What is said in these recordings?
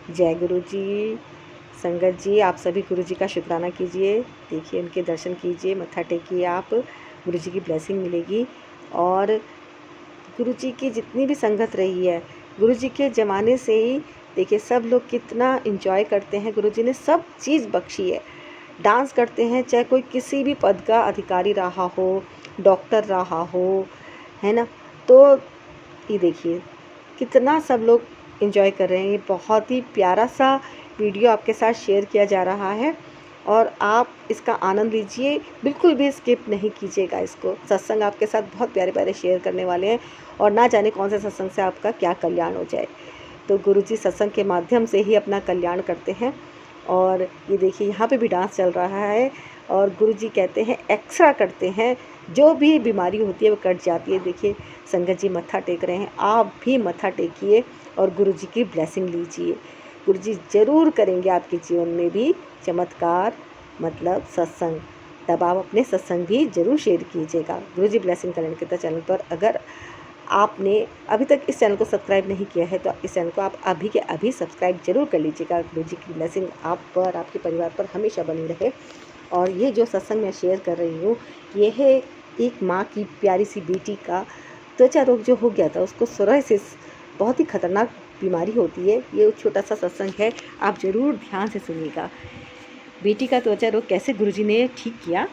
जय गुरु जी। संगत जी, आप सभी गुरु जी का शुक्राना कीजिए। देखिए, उनके दर्शन कीजिए, मत्था टेकिए आप, गुरु जी की ब्लेसिंग मिलेगी। और गुरु जी की जितनी भी संगत रही है, गुरु जी के ज़माने से ही देखिए सब लोग कितना एंजॉय करते हैं। गुरु जी ने सब चीज़ बख्शी है। डांस करते हैं, चाहे कोई किसी भी पद का अधिकारी रहा हो, डॉक्टर रहा हो, है ना। तो ये देखिए कितना सब लोग एंजॉय कर रहे हैं। ये बहुत ही प्यारा सा वीडियो आपके साथ शेयर किया जा रहा है और आप इसका आनंद लीजिए, बिल्कुल भी स्किप नहीं कीजिएगा इसको। सत्संग आपके साथ बहुत प्यारे प्यारे शेयर करने वाले हैं और ना जाने कौन से सत्संग से आपका क्या कल्याण हो जाए। तो गुरुजी सत्संग के माध्यम से ही अपना कल्याण करते हैं। और ये देखिए यहाँ पे भी डांस चल रहा है और गुरुजी कहते हैं एक्स्ट्रा करते हैं, जो भी बीमारी होती है वो कट जाती है। देखिए संगत जी मत्था टेक रहे हैं, आप भी मत्था टेकिए और गुरुजी की ब्लेसिंग लीजिए। गुरुजी ज़रूर करेंगे आपके जीवन में भी चमत्कार, मतलब सत्संग। तब आप अपने सत्संग भी ज़रूर शेयर कीजिएगा। गुरुजी ब्लेसिंग करेंगे के चैनल पर अगर आपने अभी तक इस चैनल को सब्सक्राइब नहीं किया है तो इस चैनल को आप अभी के अभी सब्सक्राइब जरूर कर लीजिएगा। गुरुजी की ब्लेसिंग आप पर, आपके परिवार पर हमेशा बनी रहे। और ये जो सत्संग मैं शेयर कर रही हूँ, ये है एक माँ की प्यारी सी बेटी का त्वचा रोग जो हो गया था, उसको सोरायसिस, बहुत ही खतरनाक बीमारी होती है। ये छोटा सा सत्संग है, आप ज़रूर ध्यान से सुनिएगा। बेटी का त्वचा रोग कैसे गुरुजी ने ठीक किया,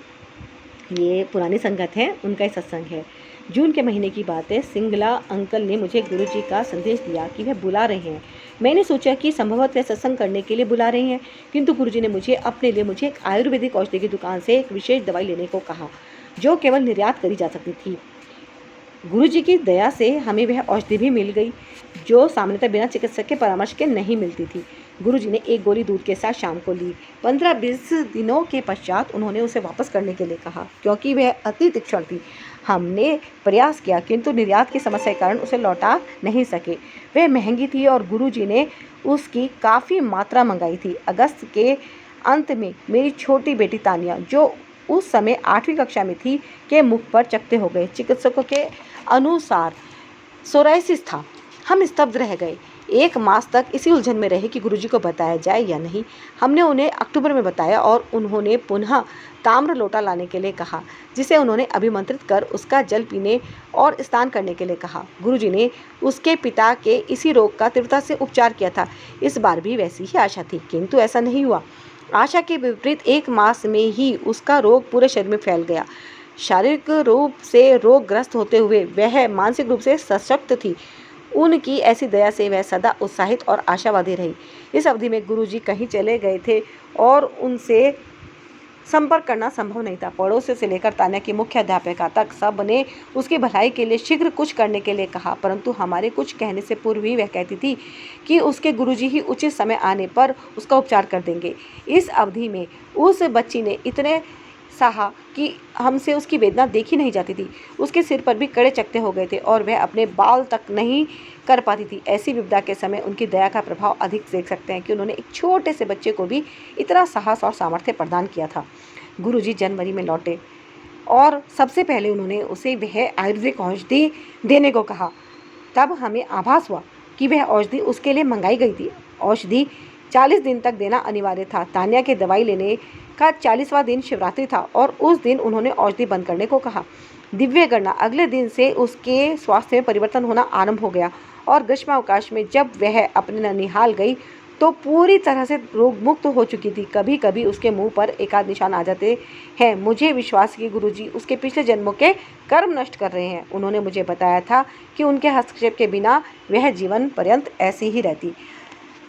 ये पुरानी संगत है, उनका ही सत्संग है। जून के महीने की बात है। सिंगला अंकल ने मुझे गुरुजी का संदेश दिया कि वह बुला रहे हैं। मैंने सोचा कि संभवतः सत्संग करने के लिए बुला रहे हैं, किंतु गुरुजी ने मुझे एक आयुर्वेदिक औषधि की दुकान से एक विशेष दवाई लेने को कहा, जो केवल निर्यात करी जा सकती थी। गुरुजी की दया से हमें वह औषधि भी मिल गई, जो सामान्यतः बिना चिकित्सक के परामर्श के नहीं मिलती थी। गुरुजी ने एक गोली दूध के साथ शाम को ली। 15-20 दिनों के पश्चात उन्होंने उसे वापस करने के लिए कहा, क्योंकि वह अति तीक्ष्ण थी। हमने प्रयास किया, किंतु निर्यात की समस्या के कारण उसे लौटा नहीं सके। वह महंगी थी और गुरुजी ने उसकी काफ़ी मात्रा मंगाई थी। अगस्त के अंत में मेरी छोटी बेटी तानिया, जो उस समय 8वीं कक्षा में थी, के मुख पर चकत्ते हो गए। चिकित्सकों के अनुसार सोरायसिस था। हम स्तब्ध रह गए। 1 मास तक इसी उलझन में रहे कि गुरुजी को बताया जाए या नहीं। हमने उन्हें अक्टूबर में बताया और उन्होंने पुनः ताम्र लोटा लाने के लिए कहा, जिसे उन्होंने अभिमंत्रित कर उसका जल पीने और स्नान करने के लिए कहा। गुरुजी ने उसके पिता के इसी रोग का तीव्रता से उपचार किया था। इस बार भी वैसी ही आशा थी, किंतु ऐसा नहीं हुआ। आशा के विपरीत 1 मास में ही उसका रोग पूरे शरीर में फैल गया। शारीरिक रूप से रोगग्रस्त होते हुए वह मानसिक रूप से सशक्त थी। उनकी ऐसी दया से वह सदा उत्साहित और आशावादी रही। इस अवधि में गुरुजी कहीं चले गए थे और उनसे संपर्क करना संभव नहीं था। पड़ोसियों से लेकर तान्या की मुख्य अध्यापिका तक सब ने उसकी भलाई के लिए शीघ्र कुछ करने के लिए कहा, परंतु हमारे कुछ कहने से पूर्व ही वह कहती थी कि उसके गुरुजी ही उचित समय आने पर उसका उपचार कर देंगे। इस अवधि में उस बच्ची ने इतने सहा कि हमसे उसकी वेदना देखी नहीं जाती थी। उसके सिर पर भी कड़े चकत्ते हो गए थे और वह अपने बाल तक नहीं कर पाती थी। ऐसी विपदा के समय उनकी दया का प्रभाव अधिक देख सकते हैं कि उन्होंने एक छोटे से बच्चे को भी इतना साहस और सामर्थ्य प्रदान किया था। गुरुजी जनवरी में लौटे और सबसे पहले उन्होंने उसे वह आयुर्वेदिक औषधि देने को कहा। तब हमें आभास हुआ कि वह औषधि उसके लिए मंगाई गई थी। औषधि 40 दिन तक देना अनिवार्य था। तान्या के दवाई लेने का 40वां दिन शिवरात्रि था और उस दिन उन्होंने औषधि बंद करने को कहा। दिव्य गणना अगले दिन से उसके स्वास्थ्य में परिवर्तन होना आरंभ हो गया और ग्रीष्मावकाश में जब वह अपने ननिहाल गई तो पूरी तरह से रोग मुक्त हो चुकी थी। कभी कभी उसके मुंह पर एकाध निशान आ जाते हैं। मुझे विश्वास कि गुरुजी उसके पिछले जन्मों के कर्म नष्ट कर रहे हैं। उन्होंने मुझे बताया था कि उनके हस्तक्षेप के बिना वह जीवन पर्यंत ऐसे ही रहती।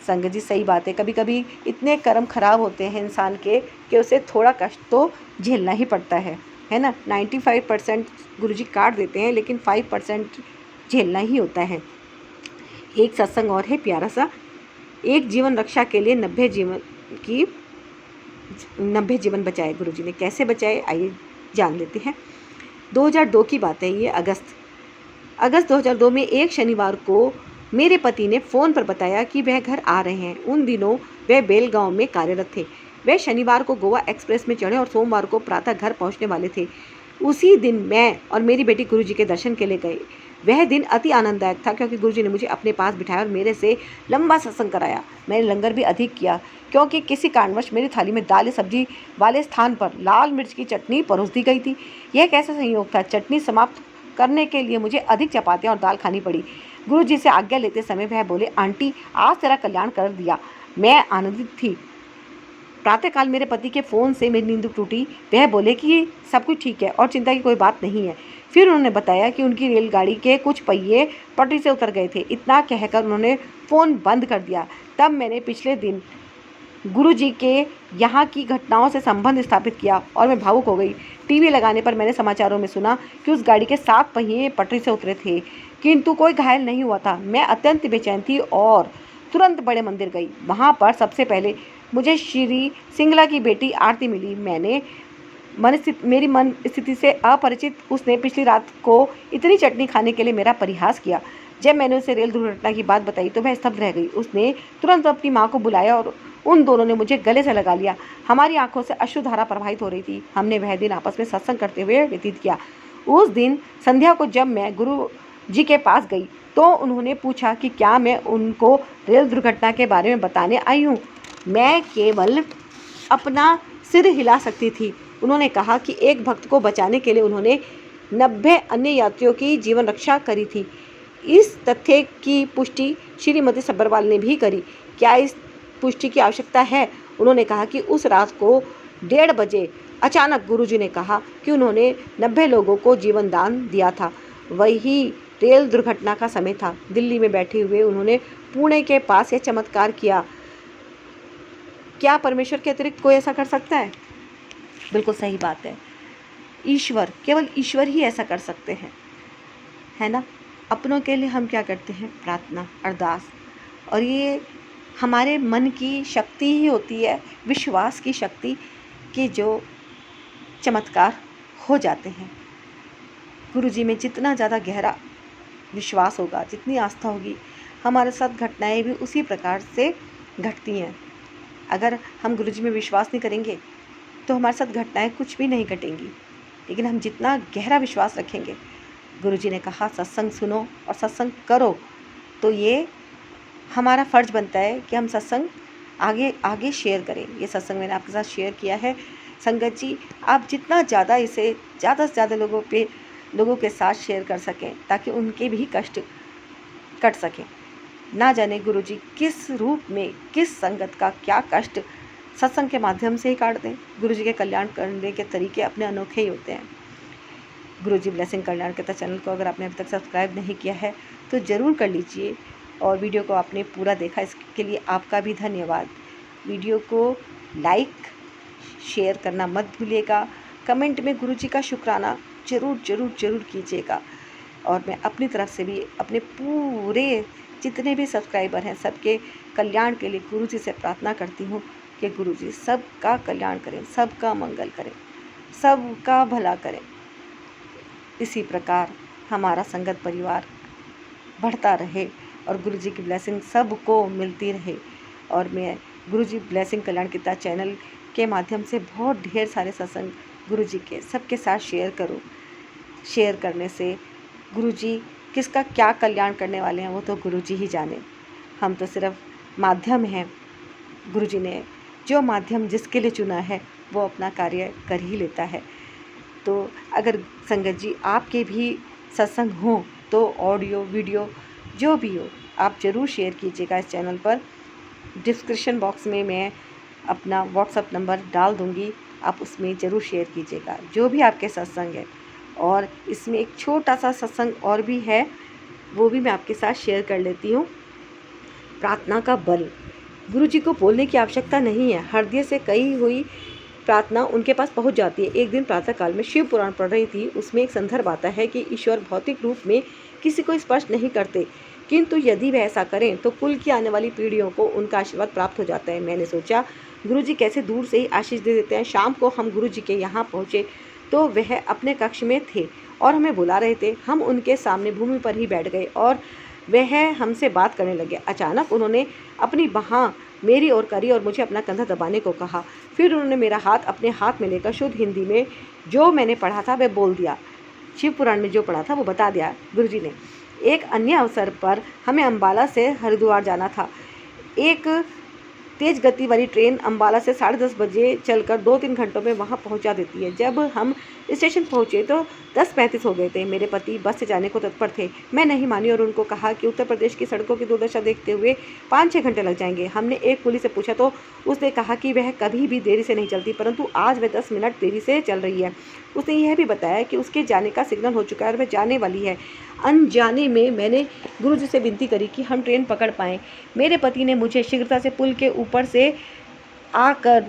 संगत जी सही बात है, कभी कभी इतने कर्म खराब होते हैं इंसान के कि उसे थोड़ा कष्ट तो झेलना ही पड़ता है ना। 95% गुरुजी काट देते हैं, लेकिन 5% झेलना ही होता है। एक सत्संग और है प्यारा सा, एक जीवन रक्षा के लिए 90 जीवन बचाए। गुरुजी ने कैसे बचाए, आइए जान लेते हैं। 2002 की बात है ये। अगस्त 2002 में एक शनिवार को मेरे पति ने फ़ोन पर बताया कि वह घर आ रहे हैं। उन दिनों वह बेलगांव में कार्यरत थे। वह शनिवार को गोवा एक्सप्रेस में चढ़े और सोमवार को प्रातः घर पहुंचने वाले थे। उसी दिन मैं और मेरी बेटी गुरुजी के दर्शन के लिए गए। वह दिन अति आनंददायक था क्योंकि गुरुजी ने मुझे अपने पास बिठाया और मेरे से लंबा सत्संग कराया। मैंने लंगर भी अधिक किया क्योंकि किसी कारणवश मेरी थाली में दाल सब्जी वाले स्थान पर लाल मिर्च की चटनी परोस दी गई थी। यह कैसा संयोग था। चटनी समाप्त करने के लिए मुझे अधिक चपातियाँ और दाल खानी पड़ी। गुरुजी से आज्ञा लेते समय वह बोले, आंटी आज तेरा कल्याण कर दिया। मैं आनंदित थी। प्रातःकाल मेरे पति के फ़ोन से मेरी नींद टूटी। वह बोले कि सब कुछ ठीक है और चिंता की कोई बात नहीं है। फिर उन्होंने बताया कि उनकी रेलगाड़ी के कुछ पहिए पटरी से उतर गए थे। इतना कहकर उन्होंने फ़ोन बंद कर दिया। तब मैंने पिछले दिन गुरुजी के यहाँ की घटनाओं से संबंध स्थापित किया और मैं भावुक हो गई। टीवी लगाने पर मैंने समाचारों में सुना कि उस गाड़ी के 7 पहिए पटरी से उतरे थे, किंतु कोई घायल नहीं हुआ था। मैं अत्यंत बेचैन थी और तुरंत बड़े मंदिर गई। वहाँ पर सबसे पहले मुझे श्री सिंगला की बेटी आरती मिली। मेरी मन स्थिति से अपरिचित उसने पिछली रात को इतनी चटनी खाने के लिए मेरा परिहास किया। जब मैंने उसे रेल दुर्घटना की बात बताई तो वह स्तब्ध रह गई। उसने तुरंत अपनी माँ को बुलाया और उन दोनों ने मुझे गले से लगा लिया। हमारी आंखों से अश्रुधारा प्रवाहित हो रही थी। हमने वह दिन आपस में सत्संग करते हुए व्यतीत किया। उस दिन संध्या को जब मैं गुरु जी के पास गई तो उन्होंने पूछा कि क्या मैं उनको रेल दुर्घटना के बारे में बताने आई हूँ। मैं केवल अपना सिर हिला सकती थी। उन्होंने कहा कि एक भक्त को बचाने के लिए उन्होंने 90 अन्य यात्रियों की जीवन रक्षा करी थी। इस तथ्य की पुष्टि श्रीमती सब्बरवाल ने भी करी। क्या इस पुष्टि की आवश्यकता है। उन्होंने कहा कि उस रात को 1:30 बजे अचानक गुरुजी ने कहा कि उन्होंने 90 लोगों को जीवन दान दिया था। वही रेल दुर्घटना का समय था। दिल्ली में बैठे हुए उन्होंने पुणे के पास यह चमत्कार किया। क्या परमेश्वर के अतिरिक्त कोई ऐसा कर सकता है। बिल्कुल सही बात है। ईश्वर, केवल ईश्वर ही ऐसा कर सकते हैं, है ना। अपनों के लिए हम क्या करते हैं, प्रार्थना, अरदास, और ये हमारे मन की शक्ति ही होती है, विश्वास की शक्ति, कि जो चमत्कार हो जाते हैं। गुरुजी में जितना ज़्यादा गहरा विश्वास होगा, जितनी आस्था होगी, हमारे साथ घटनाएं भी उसी प्रकार से घटती हैं। अगर हम गुरुजी में विश्वास नहीं करेंगे तो हमारे साथ घटनाएं कुछ भी नहीं घटेंगी। लेकिन हम जितना गहरा विश्वास रखेंगे, गुरुजी ने कहा सत्संग सुनो और सत्संग करो, तो ये हमारा फ़र्ज़ बनता है कि हम सत्संग आगे आगे शेयर करें। ये सत्संग मैंने आपके साथ शेयर किया है। संगत जी, आप जितना ज़्यादा इसे ज़्यादा से ज़्यादा लोगों के साथ शेयर कर सकें ताकि उनके भी कष्ट कट सकें। ना जाने गुरुजी किस रूप में, किस संगत का क्या कष्ट सत्संग के माध्यम से ही काट दें। गुरुजी के कल्याण करने के तरीके अपने अनोखे ही होते हैं। गुरुजी ब्लेसिंग कल्याण के चैनल को अगर आपने अभी तक सब्सक्राइब नहीं किया है तो ज़रूर कर लीजिए, और वीडियो को आपने पूरा देखा इसके लिए आपका भी धन्यवाद। वीडियो को लाइक शेयर करना मत भूलिएगा। कमेंट में गुरुजी का शुक्राना ज़रूर कीजिएगा। और मैं अपनी तरफ से भी अपने पूरे जितने भी सब्सक्राइबर हैं सबके कल्याण के लिए गुरुजी से प्रार्थना करती हूँ कि गुरुजी सबका कल्याण करें, सबका मंगल करें, सबका भला करें। इसी प्रकार हमारा संगत परिवार बढ़ता रहे और गुरुजी की ब्लेसिंग सबको मिलती रहे। और मैं गुरुजी ब्लेसिंग कल्याण गीता चैनल के माध्यम से बहुत ढेर सारे सत्संग गुरुजी के सबके साथ शेयर करूं। शेयर करने से गुरुजी किसका क्या कल्याण करने वाले हैं वो तो गुरुजी ही जाने। हम तो सिर्फ माध्यम हैं। गुरुजी ने जो माध्यम जिसके लिए चुना है वो अपना कार्य कर ही लेता है। तो अगर संगत जी आपके भी सत्संग हों तो ऑडियो वीडियो जो भी हो आप ज़रूर शेयर कीजिएगा इस चैनल पर। डिस्क्रिप्शन बॉक्स में मैं अपना व्हाट्सएप नंबर डाल दूँगी, आप उसमें ज़रूर शेयर कीजिएगा जो भी आपके सत्संग है। और इसमें एक छोटा सा सत्संग और भी है, वो भी मैं आपके साथ शेयर कर लेती हूँ। प्रार्थना का बल। गुरुजी को बोलने की आवश्यकता नहीं है, हृदय से कही हुई प्रार्थना उनके पास पहुंच जाती है। एक दिन प्रातःकाल में शिव पुराण पढ़ रही थी। उसमें एक संदर्भ आता है कि ईश्वर भौतिक रूप में किसी को स्पर्श नहीं करते, किंतु यदि वह ऐसा करें तो कुल की आने वाली पीढ़ियों को उनका आशीर्वाद प्राप्त हो जाता है। मैंने सोचा गुरुजी कैसे दूर से ही आशीष दे देते हैं। शाम को हम गुरुजी के यहाँ पहुँचे तो वह अपने कक्ष में थे और हमें बुला रहे थे। हम उनके सामने भूमि पर ही बैठ गए और वह हमसे बात करने लगे। अचानक उन्होंने अपनी बाँह मेरी ओर करी और मुझे अपना कंधा दबाने को कहा। फिर उन्होंने मेरा हाथ अपने हाथ में लेकर शुद्ध हिंदी में जो मैंने पढ़ा था वह बोल दिया। शिव पुराण में जो पढ़ा था वो बता दिया गुरुजी ने। एक अन्य अवसर पर हमें अम्बाला से हरिद्वार जाना था। एक तेज गति वाली ट्रेन अम्बाला से 10:30 बजे चलकर 2-3 घंटों में वहाँ पहुँचा देती है। जब हम स्टेशन पहुँचे तो 10:35 हो गए थे। मेरे पति बस से जाने को तत्पर थे। मैं नहीं मानी और उनको कहा कि उत्तर प्रदेश की सड़कों की दुर्दशा देखते हुए 5-6 घंटे लग जाएंगे। हमने एक कुली से पूछा तो उसने कहा कि वह कभी भी देरी से नहीं चलती, परंतु आज वह 10 मिनट देरी से चल रही है। उसने यह भी बताया कि उसके जाने का सिग्नल हो चुका है और वह जाने वाली है। अनजाने में मैंने गुरुजी से विनती करी कि हम ट्रेन पकड़ पाएँ। मेरे पति ने मुझे शीघ्रता से पुल के ऊपर से आकर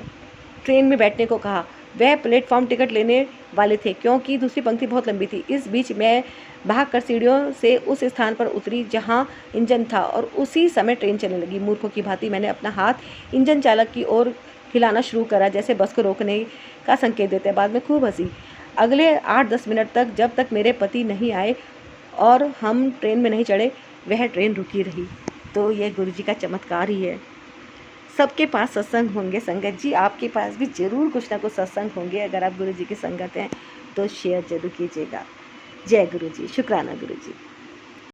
ट्रेन में बैठने को कहा। वह प्लेटफॉर्म टिकट लेने वाले थे क्योंकि दूसरी पंक्ति बहुत लंबी थी। इस बीच मैं भागकर सीढ़ियों से उस स्थान पर उतरी जहां इंजन था और उसी समय ट्रेन चलने लगी। मूर्खों की भांति मैंने अपना हाथ इंजन चालक की ओर हिलाना शुरू करा, जैसे बस को रोकने का संकेत देते। बाद में खूब हंसी। अगले 8-10 मिनट तक, जब तक मेरे पति नहीं आए और हम ट्रेन में नहीं चढ़े, वह ट्रेन रुकी रही। तो यह गुरुजी का चमत्कार ही है। सबके पास सत्संग होंगे संगत जी, आपके पास भी ज़रूर कुछ ना कुछ सत्संग होंगे। अगर आप गुरुजी की संगत हैं तो शेयर जरूर कीजिएगा। जय गुरुजी, शुक्राना गुरुजी।